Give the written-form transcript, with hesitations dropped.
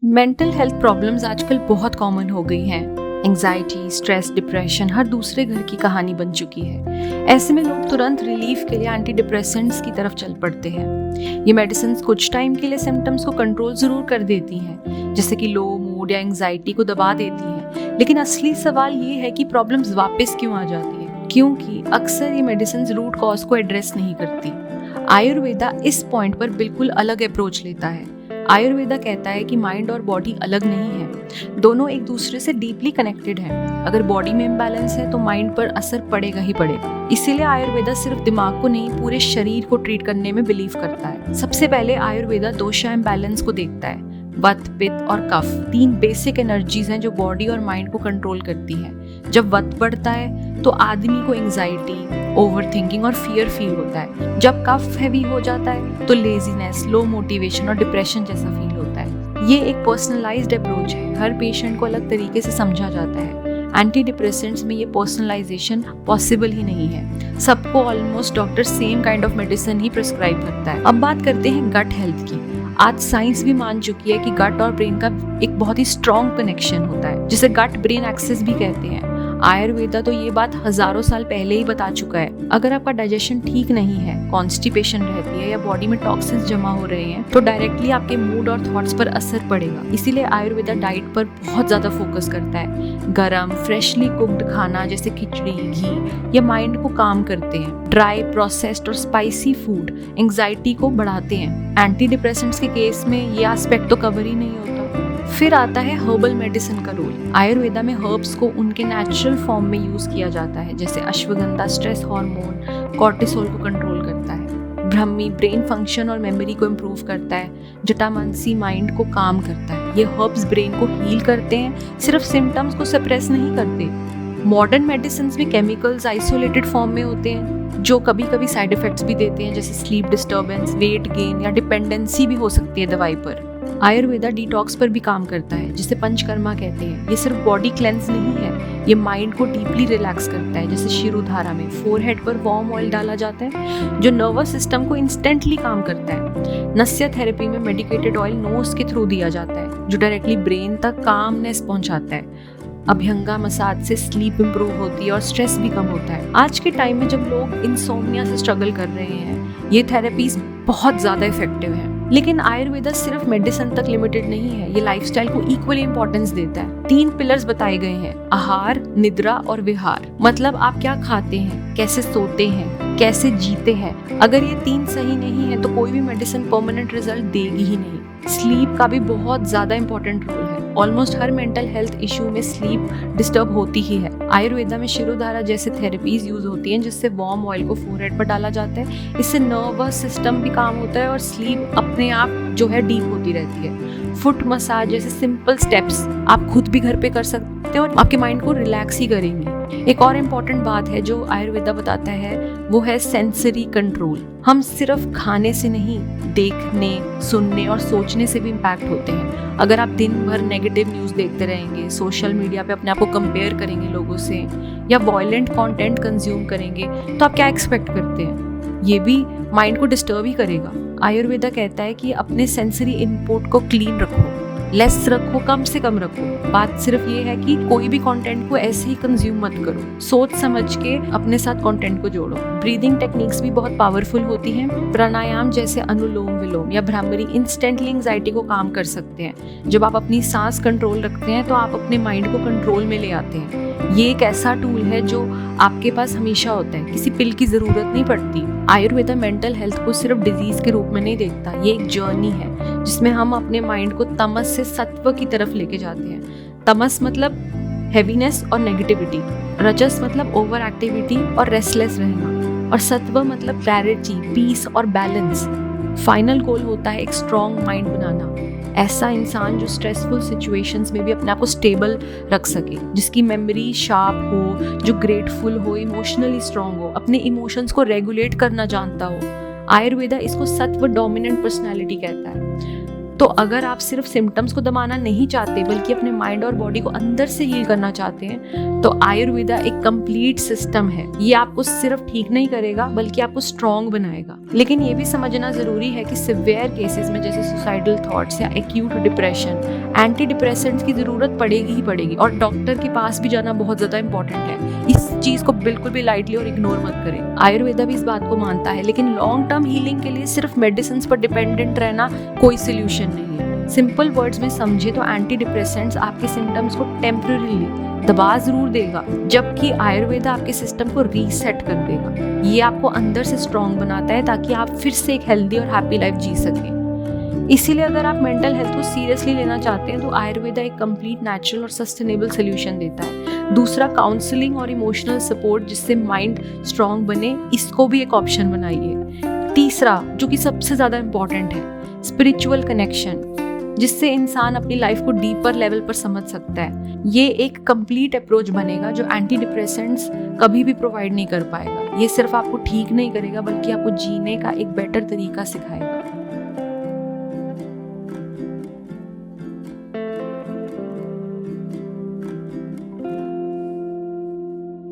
Mental health problems आजकल बहुत common हो गई हैं। एंजाइटी, स्ट्रेस, डिप्रेशन हर दूसरे घर की कहानी बन चुकी है। ऐसे में लोग तुरंत रिलीफ के लिए एंटी डिप्रेसेंट्स की तरफ चल पड़ते हैं। ये मेडिसिन कुछ टाइम के लिए सिम्टम्स को कंट्रोल जरूर कर देती हैं, जैसे कि लो मूड या एंजाइटी को दबा देती हैं। लेकिन असली सवाल ये है कि प्रॉब्लम्स वापस क्यों आ जाती है, क्योंकि अक्सर ये मेडिसिन रूट कॉज को एड्रेस नहीं करती। आयुर्वेदा इस पॉइंट पर बिल्कुल अलग अप्रोच लेता है। आयुर्वेदा कहता है कि माइंड और बॉडी अलग नहीं है, दोनों एक दूसरे से डीपली कनेक्टेड हैं। अगर बॉडी में इम्बैलेंस है तो माइंड पर असर पड़ेगा ही पड़ेगा। इसीलिए आयुर्वेदा सिर्फ दिमाग को नहीं, पूरे शरीर को ट्रीट करने में बिलीव करता है। सबसे पहले आयुर्वेदा दोषा इम्बैलेंस को देखता है। वत, पित्त और कफ तीन बेसिक एनर्जीज हैं जो बॉडी और माइंड को कंट्रोल करती हैं। जब वत बढ़ता है तो आदमी को एंजाइटी, ओवरथिंकिंग और फियर फील होता है। जब कफ हैवी हो जाता है तो लेजीनेस, लो मोटिवेशन और डिप्रेशन जैसा फील होता है। ये एक पर्सनलाइज्ड अप्रोच है, हर पेशेंट को अलग तरीके से समझा जाता है। एंटी डिप्रेसेंट्स में ये पर्सनलाइजेशन पॉसिबल ही नहीं है। सबको almost doctor same kind of medicine he prescribe करता है। अब बात करते हैं गट हेल्थ की। आज साइंस भी मान चुकी है कि गट और ब्रेन का एक बहुत ही स्ट्रॉन्ग कनेक्शन होता है, जिसे गट ब्रेन एक्सेस भी कहते हैं। आयुर्वेदा तो ये बात हजारों साल पहले ही बता चुका है। अगर आपका डाइजेशन ठीक नहीं है, कॉन्स्टिपेशन रहती है या बॉडी में टॉक्सिन्स जमा हो रहे हैं, तो डायरेक्टली आपके मूड और थॉट्स पर असर पड़ेगा। इसीलिए आयुर्वेदा डाइट पर बहुत ज्यादा फोकस करता है। गरम, फ्रेशली कुक्ड खाना जैसे खिचड़ी, घी, ये माइंड को काम करते हैं। ड्राई, प्रोसेस्ड और स्पाइसी फूड एंजाइटी को बढ़ाते हैं। एंटी डिप्रेसेंट्स के केस में ये एस्पेक्ट तो कवर ही नहीं होता। फिर आता है हर्बल मेडिसिन का रोल। आयुर्वेदा में हर्ब्स को उनके नेचुरल फॉर्म में यूज किया जाता है, जैसे अश्वगंधा स्ट्रेस हार्मोन, कॉर्टिसोल को कंट्रोल करता है। ब्रह्मी ब्रेन फंक्शन और मेमोरी को इम्प्रूव करता है। जटामांसी माइंड को काम करता है। ये हर्ब्स ब्रेन को हील करते हैं, सिर्फ सिम्टम्स को सप्रेस नहीं करते। मॉडर्न मेडिसिन में केमिकल्स आइसोलेटेड फॉर्म में होते हैं, जो कभी कभी साइड इफेक्ट्स भी देते हैं, जैसे स्लीप डिस्टर्बेंस, वेट गेन या डिपेंडेंसी भी हो सकती है दवाई पर। आयुर्वेदा डिटॉक्स पर भी काम करता है, जिसे पंचकर्मा कहते हैं। ये सिर्फ बॉडी क्लेंस नहीं है, ये माइंड को डीपली रिलैक्स करता है। जैसे शिरोधारा में फोरहेड पर वार्म ऑयल डाला जाता है, जो नर्वस सिस्टम को इंस्टेंटली काम करता है। नस्य थेरेपी में मेडिकेटेड ऑयल नोज के थ्रू दिया जाता है, जो डायरेक्टली ब्रेन तक कामनेस पहुंचाता है। अभ्यंगा मसाज से स्लीप इंप्रूव होती है और स्ट्रेस भी कम होता है। आज के टाइम में जब लोग इंसोम्निया से स्ट्रगल कर रहे हैं, ये थेरेपीज बहुत ज्यादा इफेक्टिव हैं। लेकिन आयुर्वेदा सिर्फ मेडिसिन तक लिमिटेड नहीं है, ये लाइफस्टाइल को इक्वली इंपॉर्टेंस देता है। 3 पिलर्स बताए गए हैं: आहार, निद्रा और विहार। मतलब आप क्या खाते हैं, कैसे सोते हैं, कैसे जीते हैं। अगर ये 3 सही नहीं है तो कोई भी मेडिसिन परमानेंट रिजल्ट देगी ही नहीं। स्लीप का भी बहुत ज्यादा इंपॉर्टेंट रोल है। ऑलमोस्ट हर मेंटल हेल्थ इशू में स्लीप डिस्टर्ब होती ही है। आयुर्वेदा में शिरोधारा जैसे थेरेपीज यूज होती हैं, जिससे वार्म ऑयल को फोरहेड पर डाला जाता है। इससे नर्वस सिस्टम भी काम होता है और स्लीप अपने आप जो है डीप होती रहती है। फुट मसाज जैसे सिंपल स्टेप्स आप खुद भी घर पे कर सकते हो और आपके माइंड को रिलैक्स ही करेंगे। एक और इम्पॉर्टेंट बात है जो आयुर्वेदा बताता है, वो है सेंसरी कंट्रोल। हम सिर्फ खाने से नहीं, देखने, सुनने और सोचने से भी इम्पैक्ट होते हैं। अगर आप दिन भर नेगेटिव न्यूज़ देखते रहेंगे, सोशल मीडिया पे अपने आप को कंपेयर करेंगे लोगों से, या वॉयलेंट कंटेंट कंज्यूम करेंगे, तो आप क्या एक्सपेक्ट करते हैं? ये भी माइंड को डिस्टर्ब ही करेगा। आयुर्वेदा कहता है कि अपने सेंसरी इनपुट को क्लीन रखो, लेस रखो, कम से कम रखो। बात सिर्फ ये है कि कोई भी कंटेंट को ऐसे ही कंज्यूम मत करो, सोच समझ के अपने साथ कंटेंट को जोड़ो। ब्रीदिंग टेक्निक्स भी बहुत पावरफुल होती हैं। प्राणायाम जैसे अनुलोम विलोम या भ्रामरी इंस्टेंटली एंजाइटी को काम कर सकते हैं। जब आप अपनी सांस कंट्रोल रखते हैं तो आप अपने माइंड को कंट्रोल में ले आते हैं। ये एक ऐसा टूल है जो आपके पास हमेशा होता है, किसी पिल की जरूरत नहीं पड़ती। आयुर्वेदा मेंटल हेल्थ को सिर्फ डिजीज के रूप में नहीं देखता, ये एक जर्नी है जिसमें हम अपने माइंड को तमस से सत्व की तरफ लेके जाते हैं। तमस मतलब हैवीनेस और नेगेटिविटी, रजस मतलब ओवर एक्टिविटी और रेस्टलेस रहना, और सत्व मतलब क्लैरिटी, पीस और बैलेंस। फाइनल गोल होता है एक स्ट्रॉन्ग माइंड बनाना, ऐसा इंसान जो स्ट्रेसफुल सिचुएशंस में भी अपने आप को स्टेबल रख सके, जिसकी मेमोरी शार्प हो, जो ग्रेटफुल हो, इमोशनली स्ट्रॉन्ग हो, अपने इमोशंस को रेगुलेट करना जानता हो। आयुर्वेदा इसको सत्व डोमिनेंट पर्सनैलिटी कहता है। तो अगर आप सिर्फ सिम्टम्स को दबाना नहीं चाहते बल्कि अपने माइंड और बॉडी को अंदर से हील करना चाहते हैं तो आयुर्वेदा एक कंप्लीट सिस्टम है। ये आपको सिर्फ ठीक नहीं करेगा बल्कि आपको स्ट्रॉन्ग बनाएगा। लेकिन ये भी समझना जरूरी है कि सिवियर केसेस में जैसे सुसाइडल थॉट्स या एक्यूट डिप्रेशन एंटी डिप्रेसेंट्स की जरूरत पड़ेगी ही पड़ेगी, और डॉक्टर के पास भी जाना बहुत ज्यादा इंपॉर्टेंट है। इस चीज को बिल्कुल भी लाइटली और इग्नोर मत करें। आयुर्वेदा भी इस बात को मानता है, लेकिन लॉन्ग टर्म हीलिंग के लिए सिर्फ मेडिसिन पर डिपेंडेंट रहना कोई सोल्यूशन नहीं है। सिंपल वर्ड्स में समझे तो एंटी डिप्रेसेंट्स आपके सिम्टम्स को टेम्पररीली दबा जरूर देगा, जबकि आयुर्वेदा आपके सिस्टम को रीसेट कर देगा। ये आपको अंदर से स्ट्रॉन्ग बनाता है ताकि आप फिर से एक हेल्दी और हैप्पी लाइफ जी सकें। इसीलिए अगर आप मेंटल हेल्थ को सीरियसली लेना चाहते हैं तो आयुर्वेदा एक कंप्लीट नेचुरल और सस्टेनेबल सोल्यूशन देता है। दूसरा, काउंसलिंग और इमोशनल सपोर्ट जिससे माइंड स्ट्रॉन्ग बने, इसको भी एक ऑप्शन बनाइए। तीसरा, जो कि सबसे ज़्यादा इम्पॉर्टेंट है, स्पिरिचुअल कनेक्शन, जिससे इंसान अपनी लाइफ को डीपर लेवल पर समझ सकता है। ये एक कंप्लीट अप्रोच बनेगा जो एंटी डिप्रेसेंट्स कभी भी प्रोवाइड नहीं कर पाएगा। ये सिर्फ आपको ठीक नहीं करेगा बल्कि आपको जीने का एक बेटर तरीका सिखाएगा।